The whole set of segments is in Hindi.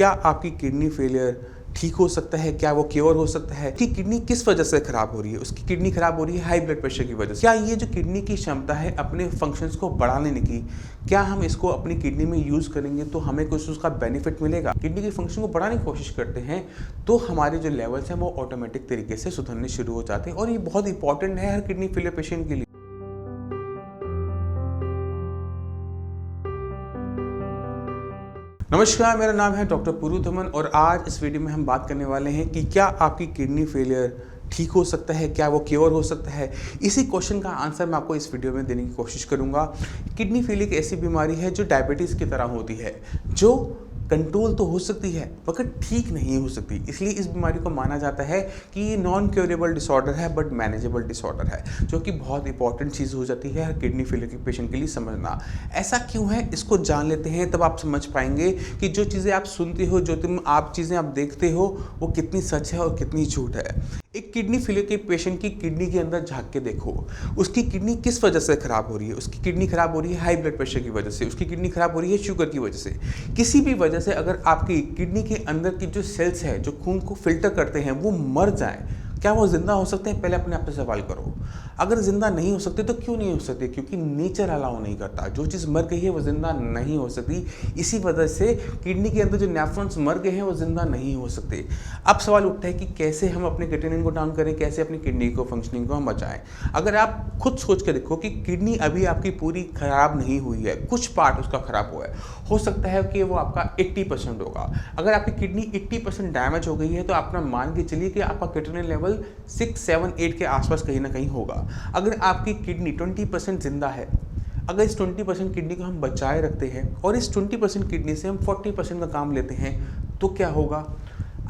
क्या आपकी किडनी फेलियर ठीक हो सकता है? क्या वो क्योर हो सकता है? कि किडनी किस वजह से खराब हो रही है? उसकी किडनी खराब हो रही है हाई ब्लड प्रेशर की वजह से। क्या ये जो किडनी की क्षमता है अपने फंक्शंस को बढ़ाने की, क्या हम इसको अपनी किडनी में यूज़ करेंगे तो हमें कुछ उसका बेनिफिट मिलेगा? किडनी के फंक्शन को बढ़ाने की कोशिश करते हैं तो हमारे जो लेवल्स हैं वो ऑटोमेटिक तरीके से सुधरने शुरू हो जाते हैं, और ये बहुत इंपॉर्टेंट है हर किडनी फेलियर पेशेंट के लिए। नमस्कार, मेरा नाम है डॉक्टर पुरुधमन और आज इस वीडियो में हम बात करने वाले हैं कि क्या आपकी किडनी फेलियर ठीक हो सकता है? क्या वो क्योर हो सकता है? इसी क्वेश्चन का आंसर मैं आपको इस वीडियो में देने की कोशिश करूंगा। किडनी फेलियर एक ऐसी बीमारी है जो डायबिटीज़ की तरह होती है, जो कंट्रोल तो हो सकती है मगर ठीक नहीं हो सकती। इसलिए इस बीमारी को माना जाता है कि ये नॉन क्योरेबल डिसऑर्डर है बट मैनेजेबल डिसऑर्डर है, जो कि बहुत इंपॉर्टेंट चीज़ हो जाती है हर किडनी फेलियर के पेशेंट के लिए समझना। ऐसा क्यों है इसको जान लेते हैं, तब आप समझ पाएंगे कि जो चीज़ें आप सुनते हो, जो चीज़ें आप देखते हो, वो कितनी सच है और कितनी झूठ है। एक किडनी फेलियर के पेशेंट की किडनी के अंदर झांक के देखो, उसकी किडनी किस वजह से खराब हो रही है। उसकी किडनी खराब हो रही है हाई ब्लड प्रेशर की वजह से, उसकी किडनी खराब हो रही है शुगर की वजह से। किसी भी वजह से अगर आपकी किडनी के अंदर की जो सेल्स है जो खून को फिल्टर करते हैं वो मर जाएं, क्या वो जिंदा हो सकते हैं? पहले अपने आप से सवाल करो। अगर जिंदा नहीं हो सकते तो क्यों नहीं हो सकते? क्योंकि नेचर अलाउ नहीं करता। जो चीज़ मर गई है वो जिंदा नहीं हो सकती। इसी वजह से किडनी के अंदर जो नेफ्रॉन्स मर गए हैं वो जिंदा नहीं हो सकते। अब सवाल उठता है कि कैसे हम अपने क्रिएटिनिन को डाउन करें, कैसे अपनी किडनी को फंक्शनिंग को हम बचाएं। अगर आप खुद सोच के देखो कि किडनी अभी आपकी पूरी खराब नहीं हुई है, कुछ पार्ट उसका खराब हुआ है, हो सकता है कि वो आपका 80% होगा। अगर आपकी किडनी 80% डैमेज हो गई है तो अपना मान के चलिए कि आपका क्रिएटिनिन लेवल 6, 7, 8 के आसपास कहीं ना कहीं होगा। अगर आपकी किडनी 20% जिंदा है, अगर इस 20% किडनी को हम बचाए रखते हैं और इस 20% किडनी से हम 40% का काम लेते हैं तो क्या होगा?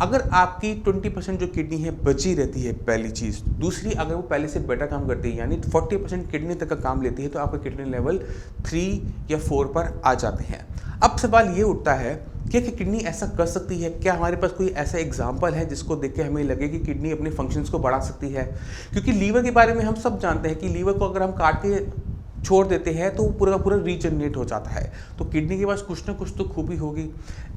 अगर आपकी 20% जो किडनी है बची रहती है, पहली चीज़। दूसरी, अगर वो पहले से बेटर काम करती है यानी 40% किडनी तक का काम लेती है तो आपका किडनी लेवल 3 या 4 पर आ जाते हैं। अब सवाल ये उठता है कि किडनी ऐसा कर सकती है? क्या हमारे पास कोई ऐसा एग्जाम्पल है जिसको देख के हमें लगे कि किडनी अपने फंक्शंस को बढ़ा सकती है? क्योंकि लीवर के बारे में हम सब जानते हैं कि लीवर को अगर हम काट के छोड़ देते हैं तो वो पूरा का पूरा रीजनरेट हो जाता है। तो किडनी के पास कुछ ना कुछ तो खूबी होगी।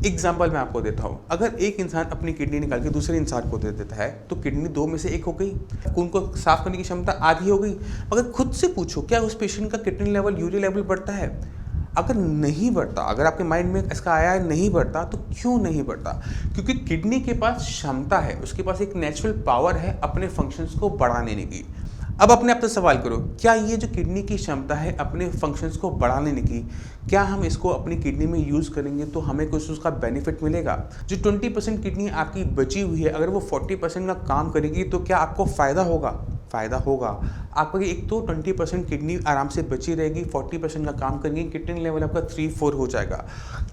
एग्जाम्पल मैं आपको देता हूँ। अगर एक इंसान अपनी किडनी निकाल के दूसरे इंसान को दे देता है तो किडनी 2 में से 1 हो गई, खून को साफ करने की क्षमता आधी हो गई। मगर खुद से पूछो, क्या उस पेशेंट का किडनी लेवल, यूरिया लेवल बढ़ता है? अगर नहीं बढ़ता, अगर आपके माइंड में इसका आया है नहीं बढ़ता, तो क्यों नहीं बढ़ता? क्योंकि किडनी के पास क्षमता है, उसके पास एक नेचुरल पावर है अपने फंक्शंस को बढ़ाने की। अब अपने आप से सवाल करो, क्या ये जो किडनी की क्षमता है अपने फंक्शंस को बढ़ाने की, क्या हम इसको अपनी किडनी में यूज़ करेंगे तो हमें कुछ उसका बेनिफिट मिलेगा? जो 20% किडनी आपकी बची हुई है, अगर वो 40% का काम करेगी तो क्या आपको फ़ायदा होगा? फ़ायदा होगा। आपका एक तो 20% किडनी आराम से बची रहेगी, 40% का काम करेंगे, किडनी लेवल आपका 3-4 हो जाएगा।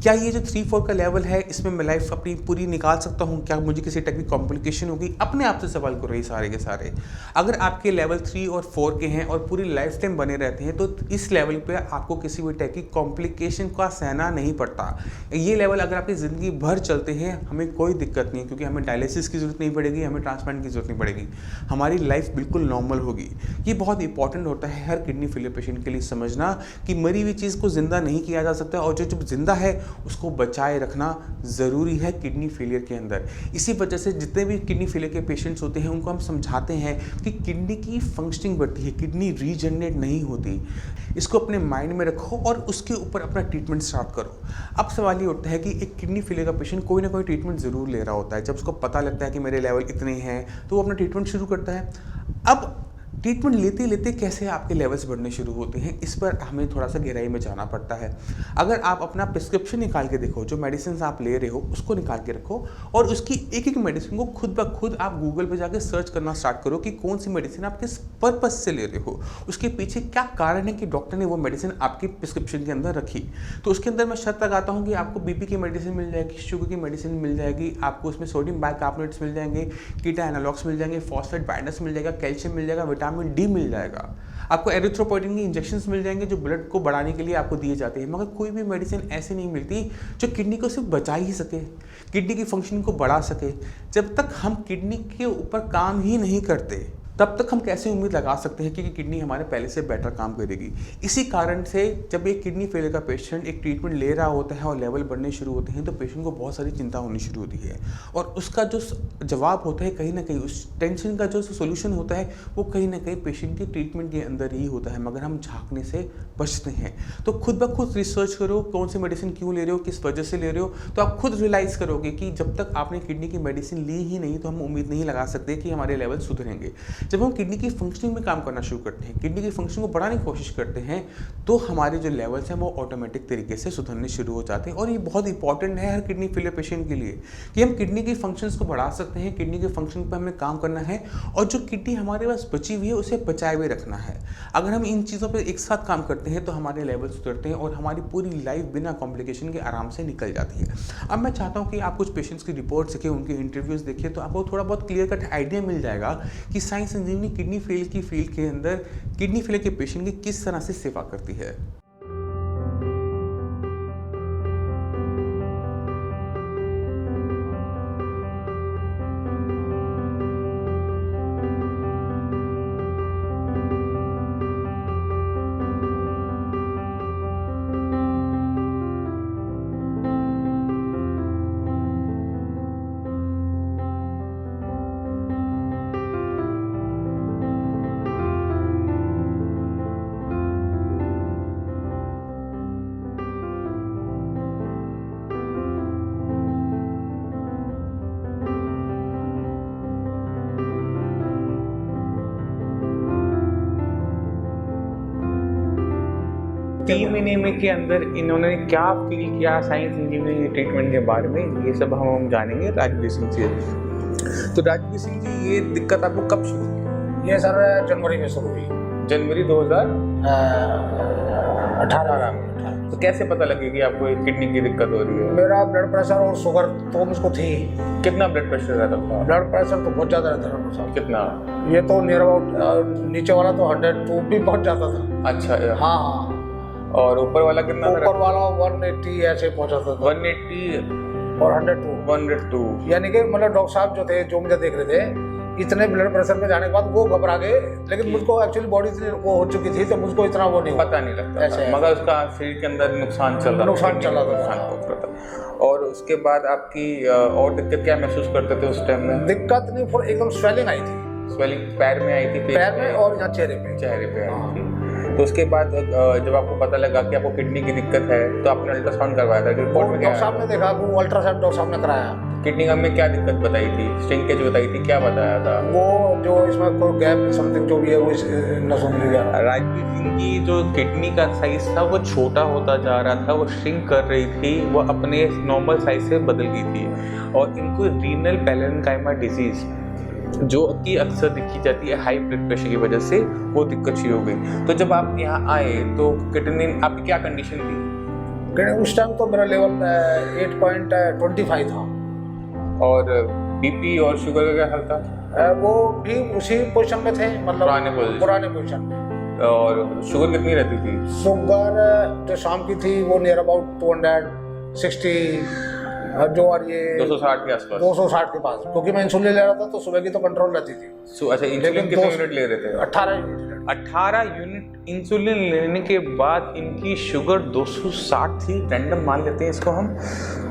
क्या ये जो 3-4 का लेवल है इसमें मैं लाइफ अपनी पूरी निकाल सकता हूँ? क्या मुझे किसी टाइप की कॉम्प्लिकेशन होगी? अपने आप से सवाल करो ये सारे के सारे। अगर आपके लेवल 3 और 4 के हैं और पूरी लाइफ टाइम बने रहते हैं तो इस लेवल पे आपको किसी भी टाइप की कॉम्प्लिकेशन का सहना नहीं पड़ता। ये लेवल अगर आपकी ज़िंदगी भर चलते हैं हमें कोई दिक्कत नहीं है, क्योंकि हमें डायलिसिस की ज़रूरत नहीं पड़ेगी, हमें ट्रांसप्लांट की ज़रूरत नहीं पड़ेगी, हमारी लाइफ बिल्कुल नॉर्मल होगी। ये बहुत इंपॉर्टेंट होता है हर किडनी फेलियर पेशेंट के लिए समझना कि मरी हुई चीज़ को जिंदा नहीं किया जा सकता और जो जिंदा है उसको बचाए रखना ज़रूरी है किडनी फेलियर के अंदर। इसी वजह से जितने भी किडनी फेलियर के पेशेंट्स होते हैं उनको हम समझाते हैं कि किडनी की फंक्शनिंग बढ़ती है, किडनी रीजनरेट नहीं होती। इसको अपने माइंड में रखो और उसके ऊपर अपना ट्रीटमेंट स्टार्ट करो। अब सवाल ये उठता है कि एक किडनी फेलियर का पेशेंट कोई ना कोई ट्रीटमेंट ज़रूर ले रहा होता है। जब उसको पता लगता है कि मेरे लेवल इतने हैं तो वो अपना ट्रीटमेंट शुरू करता है। अब ट्रीटमेंट लेते लेते कैसे आपके लेवल्स बढ़ने शुरू होते हैं, इस पर हमें थोड़ा सा गहराई में जाना पड़ता है। अगर आप अपना प्रिस्क्रिप्शन निकाल के देखो, जो मेडिसिन आप ले रहे हो उसको निकाल के रखो और उसकी एक एक मेडिसिन को खुद ब खुद आप गूगल पे जाके सर्च करना स्टार्ट करो कि कौन सी मेडिसिन आप किस पर्पज से ले रहे हो, उसके पीछे क्या कारण है कि डॉक्टर ने वो मेडिसिन आपकी प्रिस्क्रिप्शन के अंदर रखी। तो उसके अंदर मैं शर्त लगाता हूँ कि आपको बीपी की मेडिसिन मिल जाएगी, शुगर की मेडिसिन मिल जाएगी, आपको उसमें सोडियम बाइकार्बोनेट्स मिल जाएंगे, कीटा एनालॉग्स मिल जाएंगे, फॉस्फेट बाइंडर्स मिल जाएगा, कैल्शियम मिल जाएगा, विटामिन डी मिल जाएगा, आपको एरिथ्रोपोइटिन के इंजेक्शंस मिल जाएंगे जो ब्लड को बढ़ाने के लिए आपको दिए जाते हैं। मगर कोई भी मेडिसिन ऐसी नहीं मिलती जो किडनी को सिर्फ बचा ही सके, किडनी की फंक्शन को बढ़ा सके। जब तक हम किडनी के ऊपर काम ही नहीं करते तब तक हम कैसे उम्मीद लगा सकते हैं कि किडनी हमारे पहले से बेटर काम करेगी। इसी कारण से जब एक किडनी फेलियर का पेशेंट एक ट्रीटमेंट ले रहा होता है और लेवल बढ़ने शुरू होते हैं तो पेशेंट को बहुत सारी चिंता होनी शुरू होती है, और उसका जो जवाब होता है कहीं ना कहीं उस टेंशन का जो सोल्यूशन होता है वो कहीं ना कहीं पेशेंट की ट्रीटमेंट के अंदर ही होता है, मगर हम झांकने से बचते हैं। तो खुद ब खुद रिसर्च करो, कौन सी मेडिसिन क्यों ले रहे हो, किस वजह से ले रहे हो, तो आप खुद रियलाइज़ करोगे कि जब तक आपने किडनी की मेडिसिन ली ही नहीं तो हम उम्मीद नहीं लगा सकते कि हमारे लेवल सुधरेंगे। जब हम किडनी की फंक्शनिंग में काम करना शुरू करते हैं, किडनी की फंक्शन को बढ़ाने की कोशिश करते हैं, तो हमारे जो लेवल्स हैं वो ऑटोमेटिक तरीके से सुधरने शुरू हो जाते हैं। और ये बहुत इंपॉर्टेंट है हर किडनी फेलियर पेशेंट के लिए कि हम किडनी की फंक्शंस को बढ़ा सकते हैं, किडनी के फंक्शन पर हमें काम करना है, और जो किडनी हमारे पास बची हुई है उसे बचाए हुए रखना है। अगर हम इन चीज़ों पर एक साथ काम करते हैं तो हमारे लेवल सुधरते हैं और हमारी पूरी लाइफ बिना कॉम्प्लिकेशन के आराम से निकल जाती है। अब मैं चाहता हूँ कि आप कुछ पेशेंट्स की रिपोर्ट सीखें, उनके इंटरव्यूज़ देखिए, तो आपको थोड़ा बहुत क्लियर कट आइडिया मिल जाएगा कि साई संजीवनी किडनी फेल की फील्ड के अंदर किडनी फेलियर के पेशेंट की किस तरह से सेवा करती है। तीन महीने में के अंदर इन्होंने क्या फील किया साइंस इंजीनियरिंग ट्रीटमेंट के बारे में, ये सब हम जानेंगे राजवीर सिंह से। तो राजवीर सिंह जी, ये दिक्कत आपको कब शुरू हुई? ये सर जनवरी में शुरू हुई, जनवरी 2018 में। तो कैसे पता लगे कि आपको किडनी की दिक्कत हो रही है? मेरा ब्लड प्रेशर और शुगर तो मुझको थी। कितना ब्लड प्रेशर रहता था? ब्लड प्रेशर तो बहुत ज़्यादा रहता था। कितना? ये तो नियर अबाउट नीचे वाला तो 102 भी पहुँच जाता था। अच्छा, हाँ। और ऊपर वाला कितना? ऊपर वाला 180 ऐसे पहुँचाता था। 180 और 102। यानी कि मतलब डॉक्टर साहब जो थे, जो मुझे देख रहे थे, इतने ब्लड प्रेशर में जाने के बाद वो घबरा गए, लेकिन मुझको एक्चुअली बॉडी इतनी वो हो चुकी थी तो मुझको इतना वो नहीं पता नहीं लगता ऐसे, मगर उसका शरीर के अंदर नुकसान चल रहा था। और उसके बाद आपकी और दिक्कत क्या महसूस करते थे उस टाइम में? दिक्कत नहीं, फिर एकदम स्वेलिंग आई थी। स्वेलिंग पैर में आई थी? पैर में और यहाँ चेहरे पे आई थी। तो उसके बाद जब आपको पता लगा कि आपको किडनी की दिक्कत है तो आपने अल्ट्रासाउंड करवाया था? रिपोर्ट में डॉक्टर साहब ने देखा, वो अल्ट्रासाउंड डॉक्टर साहब ने कराया। किडनी में क्या दिक्कत बताई थी? श्रिंकेज बताई थी? क्या बताया था? वो जो इसमें कोई गैप समथिंग जो भी है वो नसों में गया। राजवीर सिंह की जो किडनी का साइज था वो छोटा होता जा रहा था, वो श्रिंक कर रही थी, वो अपने नॉर्मल साइज से बदल गई थी, और इनको रीनल पैरेन्काइमा डिजीज़ जो कि अक्सर दिखी जाती है हाई ब्लड प्रेशर की वजह से, वो दिक्कत शुरू हो गई। तो जब आप यहाँ आए तो किडनी आपकी क्या कंडीशन थी? उस टाइम तो मेरा लेवल 8.25 था। और बीपी और शुगर का क्या हाल था? वो भी उसी पोजीशन में थे, मतलब पुराने पोजीशन में। और शुगर कितनी रहती थी? शुगर जो शाम की थी वो नियर अबाउट 260, जो और ये 260 के आसपास, 260 के पास, क्योंकि मैं इंसुलिन ले रहा था तो सुबह की तो कंट्रोल रहती थी। अच्छा, इंसुलिन कितने यूनिट ले रहे थे? 18 यूनिट इंसुलिन लेने के बाद इनकी शुगर 260 थी, रैंडम मान लेते हैं इसको हम,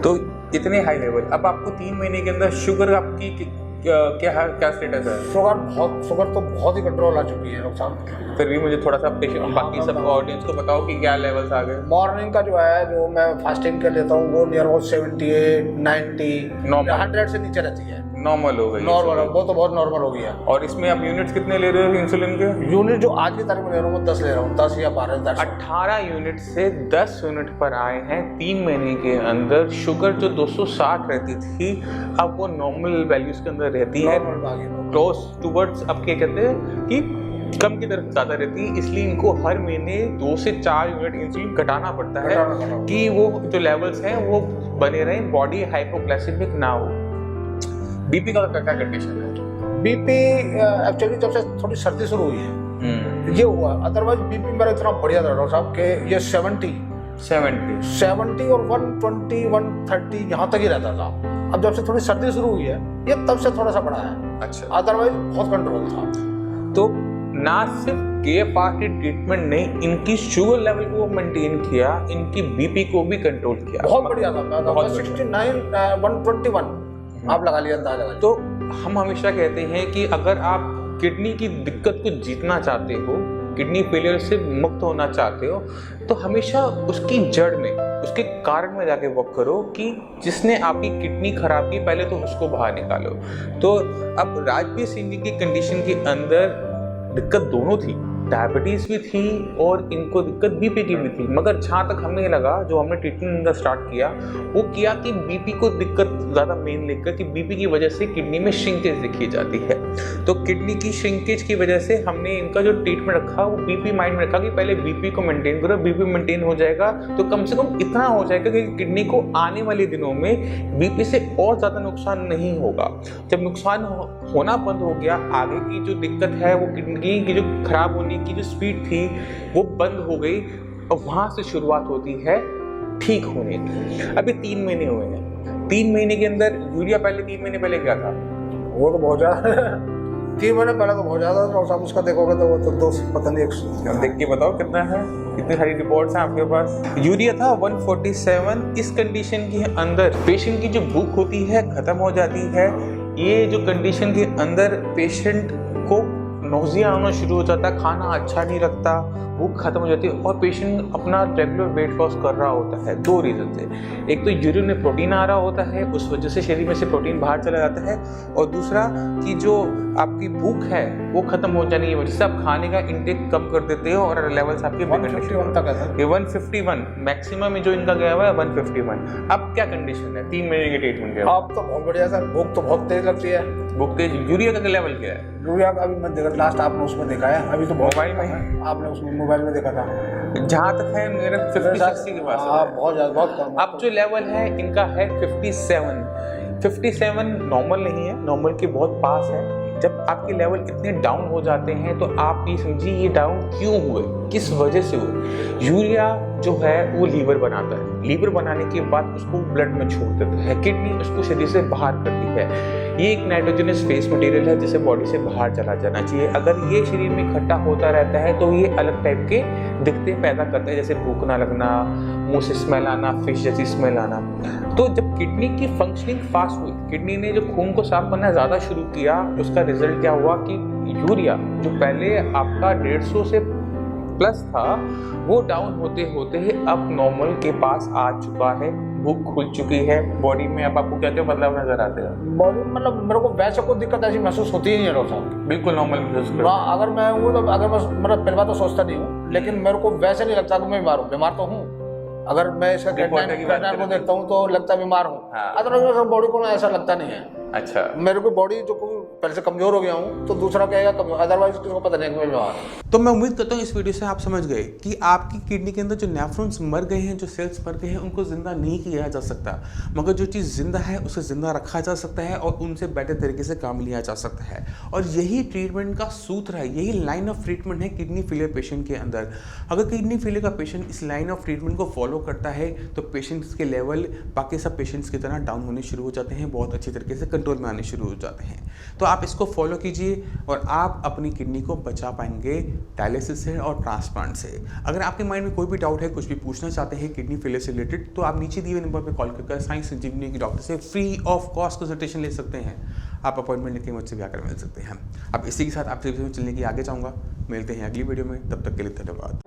तो इतने हाई लेवल। अब आपको 3 महीने के अंदर शुगर आपकी क्या स्टेटस है? शुगर तो बहुत ही कंट्रोल आ चुकी है नुकसान। फिर भी मुझे थोड़ा सा बाकी सब ऑडियंस को बताओ कि क्या लेवल्स आ गए। मॉर्निंग का जो है, जो मैं फास्टिंग कर लेता हूँ, वो नियर अबाउट 78, 90, 100 से नीचे रहती है। नॉर्मल हो गई? नॉर्मल, वो तो बहुत नॉर्मल हो गया। और इसमें आप यूनिट्स कितने ले रहे हो इंसुलिन के? यूनिट जो आज की तारीख में ले रहा हूँ 10 ले रहा हूँ, 10 या 12, 18 यूनिट से 10 यूनिट पर आए हैं 3 महीने के अंदर। शुगर जो 260 रहती थी अब वो नॉर्मल वैल्यूज के अंदर रहती है, क्लोज टूवर्ड्स, अब क्या कहते हैं कि कम की तरफ ज़्यादा रहती है। इसलिए इनको हर महीने 2 से 4 यूनिट इंसुलिन घटाना पड़ता है कि वो जो लेवल्स हैं वो बने रहें, बॉडी हाइपोग्लाइसेमिक ना हो। बीपी का क्या कंडीशन है? बीपी एक्चुअली जब से थोड़ी सर्दी शुरू हुई है ये हुआ, अदरवाइज बीपी मेरा इतना बढ़िया था डॉक्टर साहब के ये 70 और 120, 130 यहाँ तक ही रहता था। अब जब से थोड़ी सर्दी शुरू हुई है ये तब से थोड़ा सा बढ़ा है। अच्छा, अदरवाइज बहुत कंट्रोल था। तो ना सिर्फ KFR की ट्रीटमेंट ने इनकी शुगर लेवल को मेंटेन किया, इनकी BP को भी कंट्रोल किया। बहुत बढ़िया था। 69 121 आप लगा लिया, अंदाजा लगा लिया। तो हम हमेशा कहते हैं कि अगर आप किडनी की दिक्कत को जीतना चाहते हो, किडनी फेलियर से मुक्त होना चाहते हो, तो हमेशा उसकी जड़ में, उसके कारण में जाके वर्क करो कि जिसने आपकी किडनी खराब की, पहले तो उसको बाहर निकालो। तो अब राजवीर सिंह जी की कंडीशन के अंदर दिक्कत दोनों थी, डायबिटीज़ भी थी और इनको दिक्कत BP की भी थी, मगर जहाँ तक हमें लगा, जो हमने ट्रीटमेंट इनका स्टार्ट किया, वो किया कि BP को दिक्कत ज़्यादा मेन लेकर कि BP की वजह से किडनी में श्रिंकेज दिखी जाती है। तो किडनी की श्रिंकेज की वजह से हमने इनका जो ट्रीटमेंट रखा वो BP माइंड में रखा कि पहले BP को मेंटेन करो, BP मेंटेन हो जाएगा तो कम से कम इतना हो जाएगा कि किडनी को आने वाले दिनों में BP से और ज़्यादा नुकसान नहीं होगा। जब नुकसान होना बंद हो गया, आगे की जो दिक्कत है वो किडनी की जो खराब होने की जो स्पीड थी वो बंद हो गई और वहाँ से शुरुआत होती है ठीक होने की। अभी 3 महीने हुए हैं, 3 महीने के अंदर यूरिया पहले 3 महीने पहले क्या था? वो तो बहुत ज़्यादा 3 महीने पहले तो बहुत ज़्यादा था। आप उसका देखोगे तो वो तो 200 पता नहीं 100 देख के बताओ कितना है, कितनी सारी रिपोर्ट्स हैं आपके पास। यूरिया था 147। इस कंडीशन के अंदर पेशेंट की जो भूख होती है खत्म हो जाती है। ये जो कंडीशन के अंदर पेशेंट को नोजिया आना शुरू हो जाता है, खाना अच्छा नहीं लगता, भूख खत्म हो जाती है और पेशेंट अपना रेगुलर वेट लॉस कर रहा होता है। 2 रीज़न से, एक तो यूरिन में प्रोटीन आ रहा होता है, उस वजह से शरीर में से प्रोटीन बाहर चला जाता है, और दूसरा कि जो आपकी भूख है वो खत्म हो जाने की वजह से आप खाने का इंटेक कम कर देते हो और लेवल्स आपके 151 तक है। ये 151 मैक्सिमम में जो इनका गया हुआ है 151। अब क्या कंडीशन है 3 महीने के ट्रीटमेंट के? अब तो बहुत बढ़िया सर, भूख तो बहुत तेज लगती है। भूख तेज। यूरिया का लेवल क्या है? यूरिया का अभी मैं देखा, लास्ट आपने उसमें देखा है, अभी तो मोबाइल में है, आपने उसमें मोबाइल में देखा था। जहाँ तक है मेरा 50-60 के पास है। बहुत ज़्यादा, बहुत कम। अब जो लेवल है इनका है 57 नॉर्मल नहीं है, नॉर्मल के बहुत पास है। जब आपके लेवल इतने डाउन हो जाते हैं तो आप ये समझिए ये डाउन क्यों हुए, किस वजह से हुए। यूरिया जो है वो लीवर बनाता है, लीवर बनाने के बाद उसको ब्लड में छोड़ देता है, किडनी उसको शरीर से बाहर करती है। ये एक नाइट्रोजनस फेस मटेरियल है जिसे बॉडी से बाहर चला जाना चाहिए। अगर ये शरीर में इकट्ठा होता रहता है तो ये अलग टाइप के दिक्कतें पैदा करता है, जैसे भूख ना लगना, मुंह से स्मेल आना, फिश जैसी स्मेल आना। तो जब किडनी की फंक्शनिंग फास्ट हुई, किडनी ने जो खून को साफ करना ज़्यादा शुरू किया, उसका रिजल्ट क्या हुआ कि यूरिया जो पहले आपका 150 से प्लस था वो डाउन होते होते ही अब नॉर्मल के पास आ चुका है, भूख खुल चुकी है बॉडी में। अब आपको क्या क्या बदलाव नजर आते हैं बॉडी? मतलब मेरे को वैसे कोई दिक्कत ऐसी महसूस होती ही नहीं है डॉक्टर साहब, बिल्कुल नॉर्मल महसूस कर। अगर मैं हूँ तो अगर मैं मतलब पहली बार तो सोचता नहीं हूँ, लेकिन मेरे को वैसे नहीं लगता कि मैं बीमार हूँ। बीमार तो हूँ, अगर मैं इसका कैटलाइन को देखता हूँ तो लगता है बीमार हूँ, अदरवाइज बॉडी को ऐसा लगता नहीं है। अच्छा, मेरे को बॉडी जो पहले से कमजोर हो गया हूँ तो दूसरा कहेगा कमजोर, अदरवाइज किसी को पता नहीं कि मैं बीमार हूँ। तो मैं उम्मीद करता हूँ इस वीडियो से आप समझ गए कि आपकी किडनी के अंदर जो नेफ्रॉन्स मर गए हैं, जो सेल्स मर गए हैं, उनको जिंदा नहीं किया जा सकता, मगर जो चीज़ जिंदा है उसे जिंदा रखा जा सकता है और उनसे बेटर तरीके से काम लिया जा सकता है। और यही ट्रीटमेंट का सूत्र है, यही लाइन ऑफ ट्रीटमेंट है किडनी फेलियर पेशेंट के अंदर। अगर किडनी फेलियर का पेशेंट इस लाइन ऑफ ट्रीटमेंट को फॉलो करता है तो पेशेंट्स के लेवल बाकी सब पेशेंट्स की तरह डाउन होने शुरू हो जाते हैं, बहुत अच्छी तरीके से कंट्रोल में आने शुरू हो जाते हैं। तो आप इसको फॉलो कीजिए और आप अपनी किडनी को बचा पाएंगे डायलिसिस से और ट्रांसप्लांट से। अगर आपके माइंड में कोई भी डाउट है, कुछ भी पूछना चाहते हैं किडनी फेलियर से रिलेटेड, तो आप नीचे दिए हुए नंबर पर कॉल करके साइंस संजीवनी की डॉक्टर से फ्री ऑफ कॉस्ट कंसल्टेशन ले सकते हैं। आप अपॉइंटमेंट लेके मुझसे भी आकर मिल सकते हैं। अब इसी के साथ आपसे चलने की आगे जाऊँगा। मिलते हैं अगली वीडियो में, तब तक के लिए धन्यवाद।